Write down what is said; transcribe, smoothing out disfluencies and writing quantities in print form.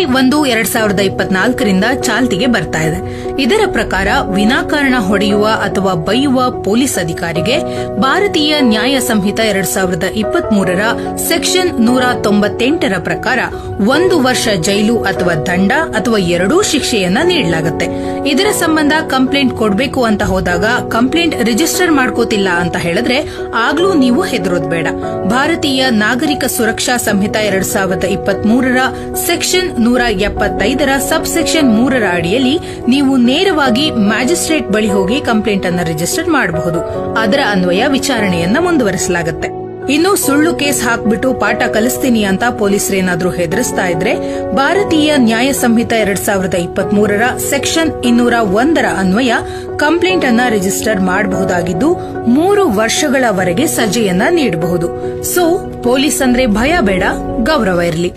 ಜನವರಿ 1, 2024ರಿಂದ ಚಾಲ್ತಿಗೆ ಬರ್ತಾ ಇದೆ. ಇದರ ಪ್ರಕಾರ ವಿನಾಕಾರಣ ಹೊಡೆಯುವ ಅಥವಾ ಬೈಯುವ ಪೊಲೀಸ್ ಅಧಿಕಾರಿಗೆ ಭಾರತೀಯ ನ್ಯಾಯ ಸಂಹಿತೆ 2023ರ ಸೆಕ್ಷನ್ 198ರ ಪ್ರಕಾರ 1 ವರ್ಷ ಜೈಲು ಅಥವಾ ದಂಡ ಅಥವಾ ಎರಡೂ ಶಿಕ್ಷೆಯನ್ನ ನೀಡಲಾಗುತ್ತೆ. ಇದರ ಸಂಬಂಧ ಕಂಪ್ಲೇಂಟ್ ಕೊಡಬೇಕು ಅಂತ ಹೋದಾಗ ಕಂಪ್ಲೇಂಟ್ ರಿಜಿಸ್ಟರ್ ಮಾಡ್ಕೋತಿಲ್ಲ ಅಂತ ಹೇಳಿದ್ರೆ ಆಗ್ಲೂ ನೀವು ಹೆದರೋದ್ ಬೇಡ. ಭಾರತೀಯ ನಾಗರಿಕ ಸುರಕ್ಷಾ ಸಂಹಿತೆ 2023ರ ಸೆಕ್ಷನ್ 175ರ ಸಬ್ ಸೆಕ್ಷನ್ 3ರ ಅಡಿಯಲ್ಲಿ ನೀವು ನೇರವಾಗಿ ಮ್ಯಾಜಿಸ್ಟ್ರೇಟ್ ಬಳಿ ಹೋಗಿ ಕಂಪ್ಲೇಂಟ್ ಅನ್ನು ರಿಜಿಸ್ಟರ್ ಮಾಡಬಹುದು. ಅದರ ಅನ್ವಯ ವಿಚಾರಣೆಯನ್ನ ಮುಂದುವರಿಸಲಾಗುತ್ತೆ. ಇನ್ನು ಸುಳ್ಳು ಕೇಸ್ ಹಾಕ್ಬಿಟ್ಟು ಪಾಠ ಕಲಿಸ್ತೀನಿ ಅಂತ ಪೊಲೀಸರೇನಾದ್ರೂ ಹೆದರಿಸ್ತಾ ಇದ್ರೆ ಭಾರತೀಯ ನ್ಯಾಯ ಸಂಹಿತೆ 2023ರ ಸೆಕ್ಷನ್ 201ರ ಅನ್ವಯ ಕಂಪ್ಲೇಂಟ್ ಅನ್ನ ರಿಜಿಸ್ಟರ್ ಮಾಡಬಹುದಾಗಿದ್ದು 3 ವರ್ಷಗಳವರೆಗೆ ಸಜೆಯನ್ನ ನೀಡಬಹುದು. ಸೊ ಪೊಲೀಸ್ ಅಂದ್ರೆ ಭಯ ಬೇಡ, ಗೌರವ ಇರಲಿ.